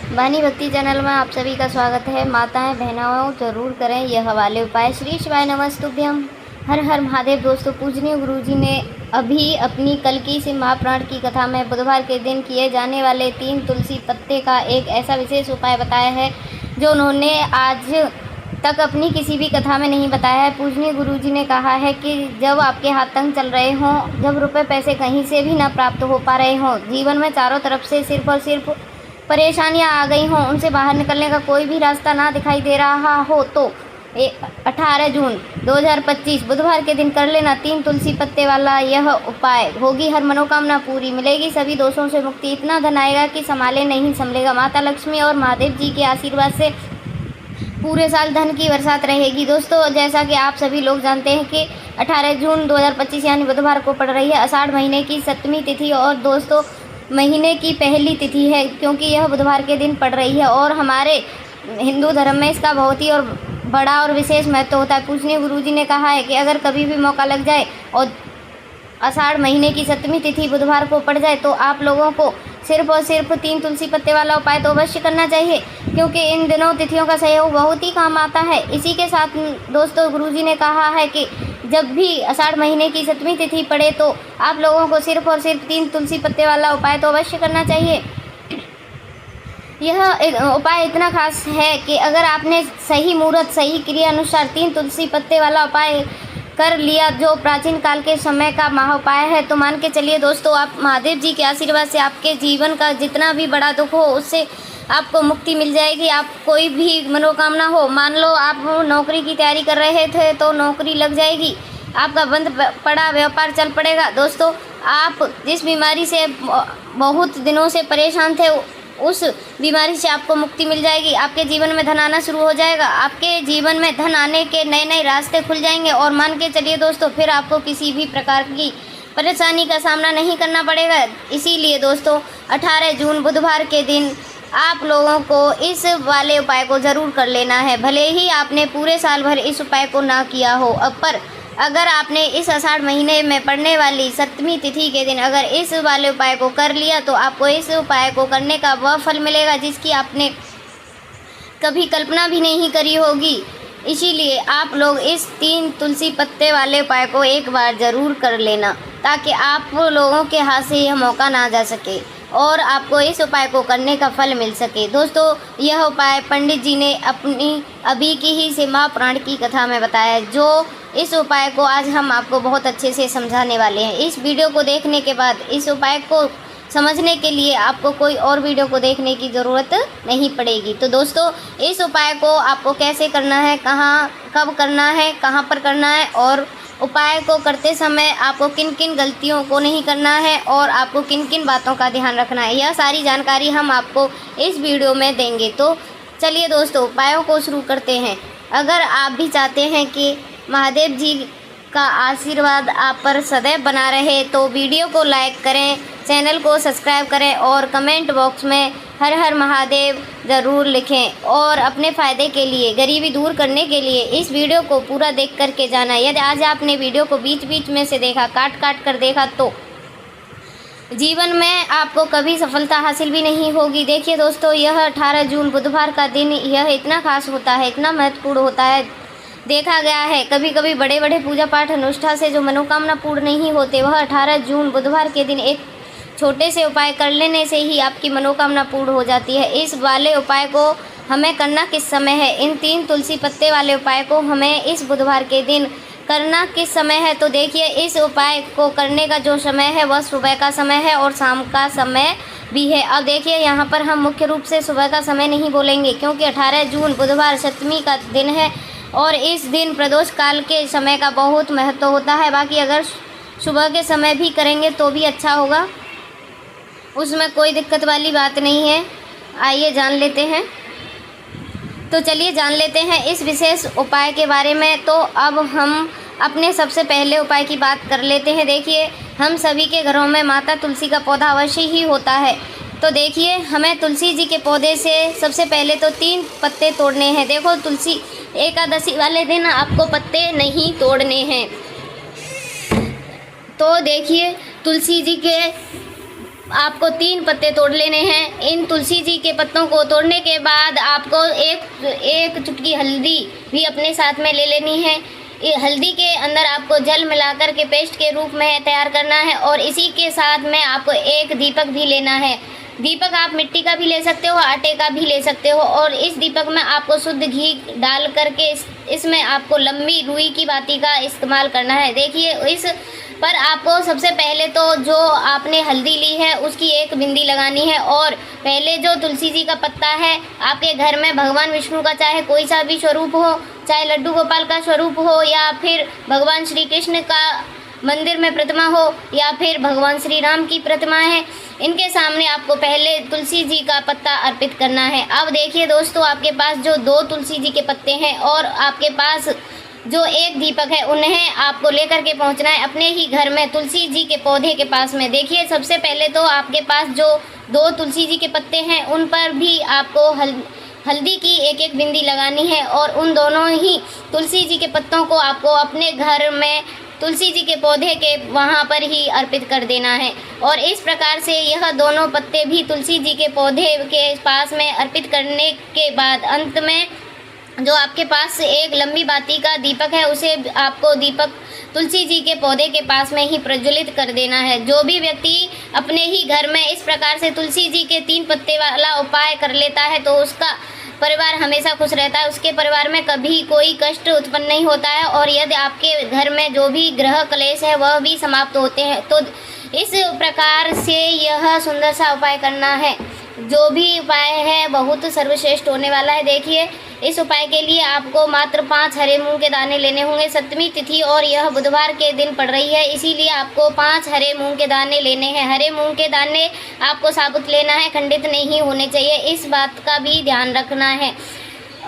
वाणी भक्ति चैनल में आप सभी का स्वागत है। माताएं बहनाओं जरूर करें यह वाले उपाय। श्री शिवाय नमस्तुभ्यम। हर हर महादेव। दोस्तों, पूजनीय गुरुजी ने अभी अपनी कल की से महाप्राण की कथा में बुधवार के दिन किए जाने वाले 3 तुलसी पत्ते का एक ऐसा विशेष उपाय बताया है जो उन्होंने आज तक अपनी किसी भी कथा में नहीं बताया है। पूजनीय गुरुजी ने कहा है कि जब आपके हाथ तंग चल रहे हों, जब रुपए पैसे कहीं से भी ना प्राप्त हो पा रहे हों, जीवन में चारों तरफ से सिर्फ और सिर्फ परेशानियां आ गई हों, उनसे बाहर निकलने का कोई भी रास्ता ना दिखाई दे रहा हो, तो 18 जून 2025 बुधवार के दिन कर लेना 3 तुलसी पत्ते वाला यह उपाय। होगी हर मनोकामना पूरी, मिलेगी सभी दोषों से मुक्ति, इतना धन आएगा कि संभाले नहीं संभलेगा। माता लक्ष्मी और महादेव जी के आशीर्वाद से पूरे साल धन की बरसात रहेगी। दोस्तों, जैसा कि आप सभी लोग जानते हैं कि 18 जून 2025 यानी बुधवार को पड़ रही है आषाढ़ महीने की 7वीं तिथि और दोस्तों महीने की पहली तिथि है, क्योंकि यह बुधवार के दिन पड़ रही है और हमारे हिंदू धर्म में इसका बहुत ही और बड़ा और विशेष महत्व होता है। पूजनीय गुरुजी ने कहा है कि अगर कभी भी मौका लग जाए और आषाढ़ महीने की 7वीं तिथि बुधवार को पड़ जाए तो आप लोगों को सिर्फ और सिर्फ 3 तुलसी पत्ते वाला उपाय तो अवश्य करना चाहिए, क्योंकि इन दिनों तिथियों का सहयोग बहुत ही काम आता है। इसी के साथ दोस्तों गुरुजी ने कहा है कि जब भी आषाढ़ महीने की 7वीं तिथि पड़े तो आप लोगों को सिर्फ और सिर्फ 3 तुलसी पत्ते वाला उपाय तो अवश्य करना चाहिए। यह उपाय इतना खास है कि अगर आपने सही मुहूर्त सही क्रिया अनुसार 3 तुलसी पत्ते वाला उपाय कर लिया, जो प्राचीन काल के समय का महाउपाय है, तो मान के चलिए दोस्तों, आप महादेव जी के आशीर्वाद से आपके जीवन का जितना भी बड़ा दुख हो उससे आपको मुक्ति मिल जाएगी। आप कोई भी मनोकामना हो, मान लो आप नौकरी की तैयारी कर रहे थे तो नौकरी लग जाएगी, आपका बंद पड़ा व्यापार चल पड़ेगा। दोस्तों, आप जिस बीमारी से बहुत दिनों से परेशान थे उस बीमारी से आपको मुक्ति मिल जाएगी। आपके जीवन में धन आना शुरू हो जाएगा, आपके जीवन में धन आने के नए नए रास्ते खुल जाएंगे और मान के चलिए दोस्तों, फिर आपको किसी भी प्रकार की परेशानी का सामना नहीं करना पड़ेगा। इसीलिए दोस्तों 18 जून बुधवार के दिन आप लोगों को इस वाले उपाय को ज़रूर कर लेना है। भले ही आपने पूरे साल भर इस उपाय को ना किया हो, पर अगर आपने इस आषाढ़ महीने में पड़ने वाली 7वीं तिथि के दिन अगर इस वाले उपाय को कर लिया तो आपको इस उपाय को करने का वह फल मिलेगा जिसकी आपने कभी कल्पना भी नहीं करी होगी। इसीलिए आप लोग इस 3 तुलसी पत्ते वाले उपाय को एक बार ज़रूर कर लेना, ताकि आप लोगों के हाथ से यह मौका ना जा सके और आपको इस उपाय को करने का फल मिल सके। दोस्तों, यह उपाय पंडित जी ने अपनी अभी की ही से महाप्राण की कथा में बताया, जो इस उपाय को आज हम आपको बहुत अच्छे से समझाने वाले हैं। इस वीडियो को देखने के बाद इस उपाय को समझने के लिए आपको कोई और वीडियो को देखने की ज़रूरत नहीं पड़ेगी। तो दोस्तों, इस उपाय को आपको कैसे करना है, कहाँ कब करना है, कहाँ पर करना है और उपाय को करते समय आपको किन किन गलतियों को नहीं करना है और आपको किन किन बातों का ध्यान रखना है, यह सारी जानकारी हम आपको इस वीडियो में देंगे। तो चलिए दोस्तों, उपायों को शुरू करते हैं। अगर आप भी चाहते हैं कि महादेव जी का आशीर्वाद आप पर सदैव बना रहे तो वीडियो को लाइक करें, चैनल को सब्सक्राइब करें और कमेंट बॉक्स में हर हर महादेव ज़रूर लिखें। और अपने फ़ायदे के लिए, गरीबी दूर करने के लिए इस वीडियो को पूरा देख करके जाना। यदि आज आपने वीडियो को बीच बीच में से देखा, काट काट कर देखा, तो जीवन में आपको कभी सफलता हासिल भी नहीं होगी। देखिए दोस्तों, यह 18 जून बुधवार का दिन यह इतना खास होता है, इतना महत्वपूर्ण होता है। देखा गया है कभी कभी बड़े बड़े पूजा पाठ अनुष्ठान से जो मनोकामना पूर्ण नहीं होते, वह 18 जून बुधवार के दिन एक छोटे से उपाय कर लेने से ही आपकी मनोकामना पूर्ण हो जाती है। इस वाले उपाय को हमें करना किस समय है, इन 3 तुलसी पत्ते वाले उपाय को हमें इस बुधवार के दिन करना किस समय है, तो देखिए इस उपाय को करने का जो समय है वह सुबह का समय है और शाम का समय भी है। अब देखिए, यहाँ पर हम मुख्य रूप से सुबह का समय नहीं बोलेंगे, क्योंकि 18 जून बुधवार 7वीं का दिन है और इस दिन प्रदोष काल के समय का बहुत महत्व होता है। बाकी अगर सुबह के समय भी करेंगे तो भी अच्छा होगा, उसमें कोई दिक्कत वाली बात नहीं है। आइए जान लेते हैं। तो चलिए जान लेते हैं इस विशेष उपाय के बारे में। तो अब हम अपने सबसे पहले उपाय की बात कर लेते हैं। देखिए, हम सभी के घरों में माता तुलसी का पौधा अवश्य ही होता है। तो देखिए, हमें तुलसी जी के पौधे से सबसे पहले तो 3 पत्ते तोड़ने हैं। देखो, तुलसी एकादशी वाले दिन आपको पत्ते नहीं तोड़ने हैं। तो देखिए, तुलसी जी के आपको 3 पत्ते तोड़ लेने हैं। इन तुलसी जी के पत्तों को तोड़ने के बाद आपको एक चुटकी हल्दी भी अपने साथ में ले लेनी है। ये हल्दी के अंदर आपको जल मिलाकर के पेस्ट के रूप में तैयार करना है और इसी के साथ में आपको एक दीपक भी लेना है। दीपक आप मिट्टी का भी ले सकते हो, आटे का भी ले सकते हो और इस दीपक में आपको शुद्ध घी डाल करके इसमें आपको लंबी रुई की बाती का इस्तेमाल करना है। देखिए, इस पर आपको सबसे पहले तो जो आपने हल्दी ली है उसकी एक बिंदी लगानी है और पहले जो तुलसी जी का पत्ता है, आपके घर में भगवान विष्णु का चाहे कोई सा भी स्वरूप हो, चाहे लड्डू गोपाल का स्वरूप हो या फिर भगवान श्री कृष्ण का मंदिर में प्रतिमा हो या फिर भगवान श्री राम की प्रतिमा है, इनके सामने आपको पहले तुलसी जी का पत्ता अर्पित करना है। अब देखिए दोस्तों, आपके पास जो 2 तुलसी जी के पत्ते हैं और आपके पास जो एक दीपक है, उन्हें आपको लेकर के पहुंचना है अपने ही घर में तुलसी जी के पौधे के पास में। देखिए, सबसे पहले तो आपके पास जो 2 तुलसी जी के पत्ते हैं उन पर भी आपको हल्दी की एक बिंदी लगानी है और उन दोनों ही तुलसी जी के पत्तों को आपको अपने घर में तुलसी जी के पौधे के वहाँ पर ही अर्पित कर देना है। और इस प्रकार से यह दोनों पत्ते भी तुलसी जी के पौधे के पास में अर्पित करने के बाद अंत में जो आपके पास एक लंबी बाती का दीपक है, उसे आपको दीपक तुलसी जी के पौधे के पास में ही प्रज्वलित कर देना है। जो भी व्यक्ति अपने ही घर में इस प्रकार से तुलसी जी के 3 पत्ते वाला उपाय कर लेता है तो उसका परिवार हमेशा खुश रहता है, उसके परिवार में कभी कोई कष्ट उत्पन्न नहीं होता है और यदि आपके घर में जो भी ग्रह क्लेश है वह भी समाप्त होते हैं। तो इस प्रकार से यह सुंदर सा उपाय करना है। जो भी उपाय है बहुत सर्वश्रेष्ठ होने वाला है। देखिए, इस उपाय के लिए आपको मात्र 5 हरे मूंग के दाने लेने होंगे। सप्तमी तिथि और यह बुधवार के दिन पड़ रही है, इसीलिए आपको 5 हरे मूंग के दाने लेने हैं। हरे मूंग के दाने आपको साबुत लेना है, खंडित नहीं होने चाहिए, इस बात का भी ध्यान रखना है।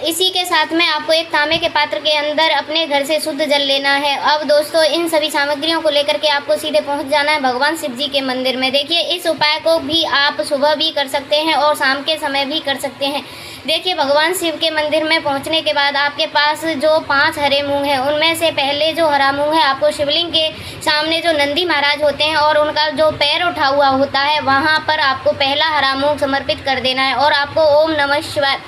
इसी के साथ में आपको एक तांबे के पात्र के अंदर अपने घर से शुद्ध जल लेना है। अब दोस्तों, इन सभी सामग्रियों को लेकर के आपको सीधे पहुंच जाना है भगवान शिव जी के मंदिर में। देखिए, इस उपाय को भी आप सुबह भी कर सकते हैं और शाम के समय भी कर सकते हैं। देखिए, भगवान शिव के मंदिर में पहुंचने के बाद आपके पास जो 5 हरे मूंग हैं, उनमें से पहले जो हरा मूंग है आपको शिवलिंग के सामने जो नंदी महाराज होते हैं और उनका जो पैर उठा हुआ होता है वहाँ पर आपको पहला हरा मूंग समर्पित कर देना है और आपको ओम नमः शिवाय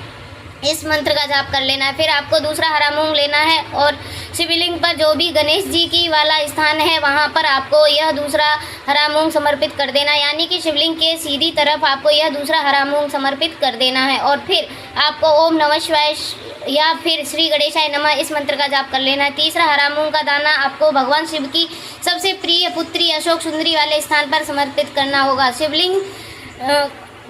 इस मंत्र का जाप कर लेना है। फिर आपको दूसरा हरा मूंग लेना है और शिवलिंग पर जो भी गणेश जी की वाला स्थान है वहाँ पर आपको यह दूसरा हरा मूंग समर्पित कर देना है, यानी कि शिवलिंग के सीधी तरफ आपको यह दूसरा हरा मूंग समर्पित कर देना है। और फिर आपको ओम नमः शिवाय या फिर श्री गणेशाय नमः इस मंत्र का जाप कर लेना है। तीसरा हरा मूंग का दाना आपको भगवान शिव की सबसे प्रिय पुत्री अशोक सुंदरी वाले स्थान पर समर्पित करना होगा। शिवलिंग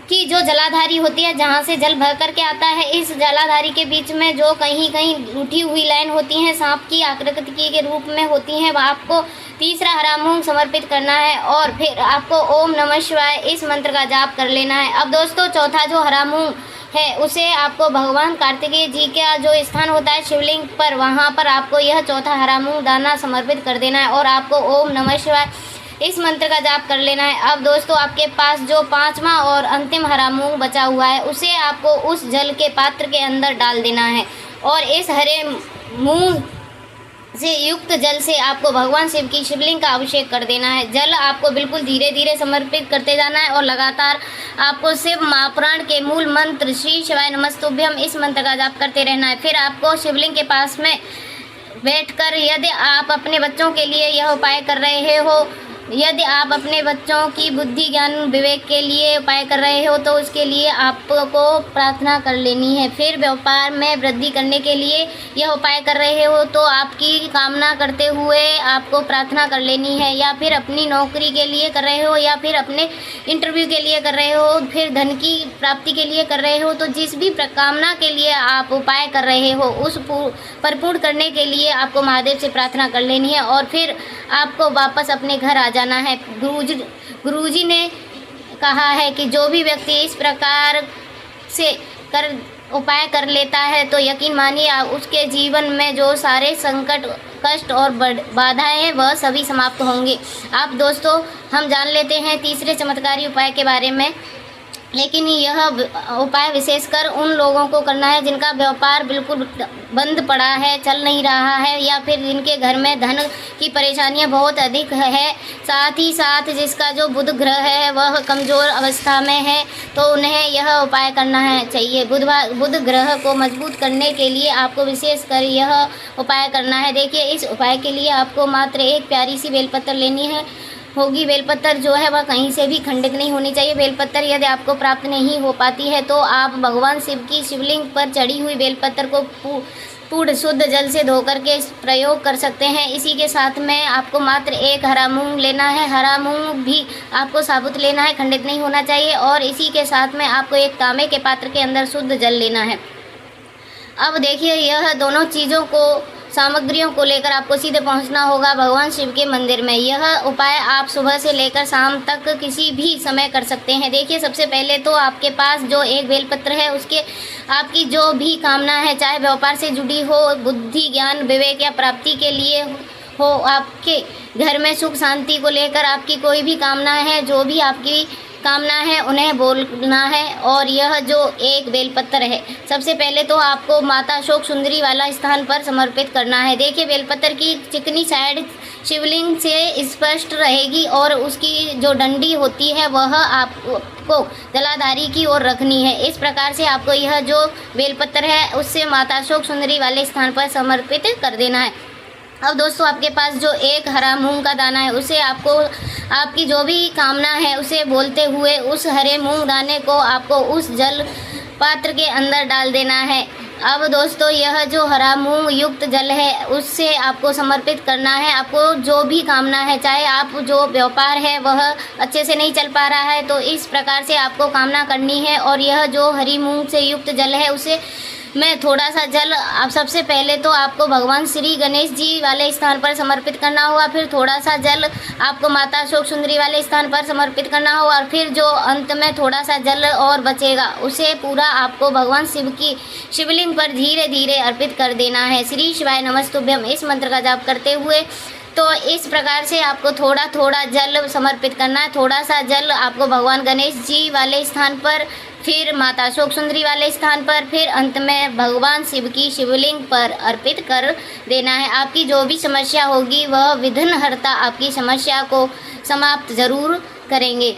की जो जलाधारी होती है, जहाँ से जल भर करके आता है, इस जलाधारी के बीच में जो कहीं कहीं उठी हुई लाइन होती हैं, सांप की आकृति के रूप में होती हैं, वह आपको तीसरा हरा मूंग समर्पित करना है और फिर आपको ओम नमः शिवाय इस मंत्र का जाप कर लेना है। अब दोस्तों, चौथा जो हरा मूंग है उसे आपको भगवान कार्तिकेय जी का जो स्थान होता है शिवलिंग पर, वहाँ पर आपको यह चौथा हरा मूंग दाना समर्पित कर देना है और आपको ओम नमः शिवाय इस मंत्र का जाप कर लेना है। अब दोस्तों, आपके पास जो 5वां और अंतिम हरा मूंग बचा हुआ है उसे आपको उस जल के पात्र के अंदर डाल देना है और इस हरे मूंग से युक्त जल से आपको भगवान शिव की शिवलिंग का अभिषेक कर देना है। जल आपको बिल्कुल धीरे धीरे समर्पित करते जाना है और लगातार आपको शिव महापुराण के मूल मंत्र श्री शिवाय नमस्तुभ्यम इस मंत्र का जाप करते रहना है। फिर आपको शिवलिंग के पास में बैठकर यदि आप अपने बच्चों के लिए यह उपाय कर रहे हो, यदि आप अपने बच्चों की बुद्धि ज्ञान विवेक के लिए उपाय कर रहे हो तो उसके लिए आपको प्रार्थना कर लेनी है। फिर व्यापार में वृद्धि करने के लिए यह उपाय कर रहे हो तो आपकी कामना करते हुए आपको प्रार्थना कर लेनी है, या फिर अपनी नौकरी के लिए कर रहे हो या फिर अपने इंटरव्यू के लिए कर रहे हो, फिर धन की प्राप्ति के लिए कर रहे हो, तो जिस भी कामना के लिए आप उपाय कर रहे हो उस परिपूर्ण करने के लिए आपको महादेव से प्रार्थना कर लेनी है और फिर आपको वापस अपने घर आ जाना है। गुरुजी ने कहा है कि जो भी व्यक्ति इस प्रकार से उपाय कर लेता है तो यकीन मानिए उसके जीवन में जो सारे संकट कष्ट और बाधाएं हैं वह सभी समाप्त होंगे। आप दोस्तों, हम जान लेते हैं तीसरे चमत्कारी उपाय के बारे में। लेकिन यह उपाय विशेषकर उन लोगों को करना है जिनका व्यापार बिल्कुल बंद पड़ा है, चल नहीं रहा है, या फिर जिनके घर में धन की परेशानियां बहुत अधिक है। साथ ही साथ जिसका जो बुध ग्रह है वह कमज़ोर अवस्था में है, तो उन्हें यह उपाय करना है चाहिए। बुध ग्रह को मजबूत करने के लिए आपको विशेषकर यह उपाय करना है। देखिए, इस उपाय के लिए आपको मात्र एक प्यारी सी बेलपत्र लेनी होगी। बेलपत्र जो है वह कहीं से भी खंडित नहीं होनी चाहिए। बेलपत्र यदि आपको प्राप्त नहीं हो पाती है तो आप भगवान शिव की शिवलिंग पर चढ़ी हुई बेलपत्र को पूर्ण शुद्ध जल से धोकर के प्रयोग कर सकते हैं। इसी के साथ में आपको मात्र एक हरा मूंग लेना है। हरा मूंग भी आपको साबुत लेना है, खंडित नहीं होना चाहिए। और इसी के साथ में आपको एक तांबे के पात्र के अंदर शुद्ध जल लेना है। अब देखिए, यह दोनों चीज़ों को, सामग्रियों को लेकर आपको सीधे पहुंचना होगा भगवान शिव के मंदिर में। यह उपाय आप सुबह से लेकर शाम तक किसी भी समय कर सकते हैं। देखिए, सबसे पहले तो आपके पास जो एक बेलपत्र है उसके आपकी जो भी कामना है, चाहे व्यापार से जुड़ी हो, बुद्धि, ज्ञान, विवेक या प्राप्ति के लिए हो, आपके घर में सुख शांति को लेकर आपकी कोई भी कामना है, जो भी आपकी कामना है उन्हें बोलना है। और यह जो एक बेलपत्र है, सबसे पहले तो आपको माता अशोक सुंदरी वाला स्थान पर समर्पित करना है। देखिए, बेलपत्र की चिकनी साइड शिवलिंग से स्पष्ट रहेगी और उसकी जो डंडी होती है वह आपको जलाधारी की ओर रखनी है। इस प्रकार से आपको यह जो बेलपत्र है उससे माता अशोक सुंदरी वाले स्थान पर समर्पित कर देना है। अब दोस्तों, आपके पास जो एक हरा मूंग का दाना है उसे आपको आपकी जो भी कामना है उसे बोलते हुए उस हरे मूंग दाने को आपको उस जल पात्र के अंदर डाल देना है। अब दोस्तों, यह जो हरा मूंग युक्त जल है उससे आपको समर्पित करना है। आपको जो भी कामना है, चाहे आप जो व्यापार है वह अच्छे से नहीं चल पा रहा है तो इस प्रकार से आपको कामना करनी है। और यह जो हरी मूंग से युक्त जल है उसे मैं थोड़ा सा जल, आप सबसे पहले तो आपको भगवान श्री गणेश जी वाले स्थान पर समर्पित करना होगा, फिर थोड़ा सा जल आपको माता अशोक सुंदरी वाले स्थान पर समर्पित करना होगा, और फिर जो अंत में थोड़ा सा जल और बचेगा उसे पूरा आपको भगवान शिव की शिवलिंग पर धीरे धीरे अर्पित कर देना है। श्री शिवाय नमस्तुभ्यम इस मंत्र का जाप करते हुए। तो इस प्रकार से आपको थोड़ा थोड़ा जल समर्पित करना है। थोड़ा सा जल आपको भगवान गणेश जी वाले स्थान पर, फिर माता अशोक सुंदरी वाले स्थान पर, फिर अंत में भगवान शिव की शिवलिंग पर अर्पित कर देना है। आपकी जो भी समस्या होगी वह विघ्नहर्ता आपकी समस्या को समाप्त ज़रूर करेंगे।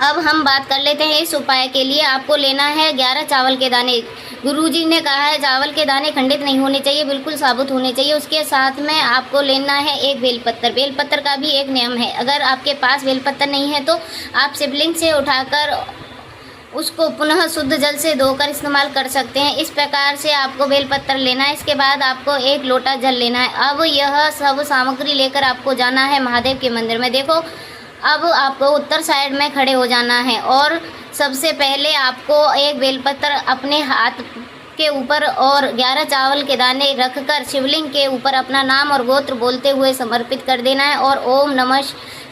अब हम बात कर लेते हैं इस उपाय के लिए आपको लेना है 11 चावल के दाने। गुरुजी ने कहा है चावल के दाने खंडित नहीं होने चाहिए, बिल्कुल साबुत होने चाहिए। उसके साथ में आपको लेना है एक बेलपत्र। बेलपत्र का भी एक नियम है, अगर आपके पास बेलपत्र नहीं है तो आप शिवलिंग से उठाकर उसको पुनः शुद्ध जल से धोकर इस्तेमाल कर सकते हैं। इस प्रकार से आपको बेलपत्र लेना है। इसके बाद आपको एक लोटा जल लेना है। अब यह सब सामग्री लेकर आपको जाना है महादेव के मंदिर में। देखो, अब आपको उत्तर साइड में खड़े हो जाना है और सबसे पहले आपको एक बेलपत्र अपने हाथ के ऊपर और 11 चावल के दाने रखकर शिवलिंग के ऊपर अपना नाम और गोत्र बोलते हुए समर्पित कर देना है और ओम नमः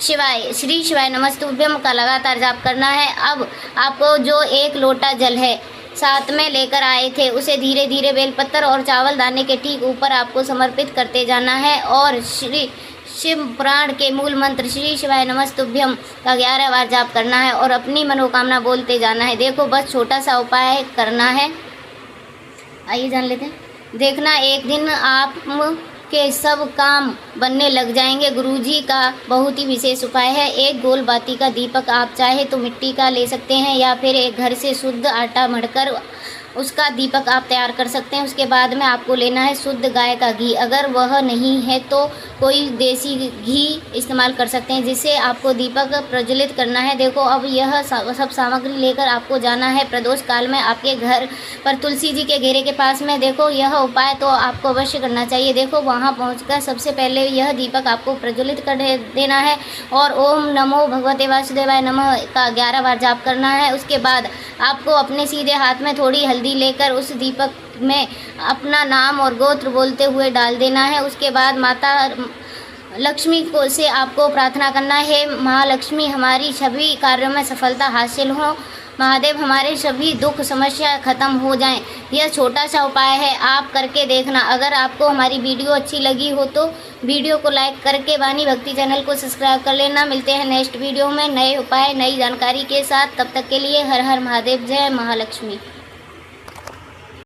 शिवाय, श्री शिवाय नमस्तुभ्यम का लगातार जाप करना है। अब आपको जो एक लोटा जल है साथ में लेकर आए थे उसे धीरे धीरे बेलपत्र और चावल दाने के ठीक ऊपर आपको समर्पित करते जाना है और श्री शिव पुराण के मूल मंत्र श्री शिवाय नमस्तुभ्यम का 11 बार जाप करना है और अपनी मनोकामना बोलते जाना है। देखो, बस छोटा सा उपाय करना है। आइए जान लेते हैं। देखना, एक दिन आप के सब काम बनने लग जाएंगे। गुरुजी का बहुत ही विशेष उपाय है। एक गोल बाती का दीपक आप चाहे तो मिट्टी का ले सकते हैं या फिर एक घर से शुद्ध आटा मढ़कर उसका दीपक आप तैयार कर सकते हैं। उसके बाद में आपको लेना है शुद्ध गाय का घी। अगर वह नहीं है तो कोई देसी घी इस्तेमाल कर सकते हैं जिससे आपको दीपक प्रज्वलित करना है। देखो, अब यह सब सामग्री लेकर आपको जाना है प्रदोष काल में आपके घर पर तुलसी जी के घेरे के पास में। देखो, यह उपाय तो आपको अवश्य करना चाहिए। देखो, वहाँ पहुँचकर सबसे पहले यह दीपक आपको प्रज्वलित कर देना है और ओम नमो भगवते वासुदेवाय नमः का 11 बार जाप करना है। उसके बाद आपको अपने सीधे हाथ में थोड़ी हल्दी लेकर उस दीपक में अपना नाम और गोत्र बोलते हुए डाल देना है। उसके बाद माता लक्ष्मी को से आपको प्रार्थना करना है, महालक्ष्मी हमारी सभी कार्यों में सफलता हासिल हो, महादेव हमारे सभी दुख समस्या खत्म हो जाएं। यह छोटा सा उपाय है, आप करके देखना। अगर आपको हमारी वीडियो अच्छी लगी हो तो वीडियो को लाइक करके वाणी भक्ति चैनल को सब्सक्राइब कर लेना। मिलते हैं नेक्स्ट वीडियो में नए उपाय नई जानकारी के साथ। तब तक के लिए हर हर महादेव, जय महालक्ष्मी।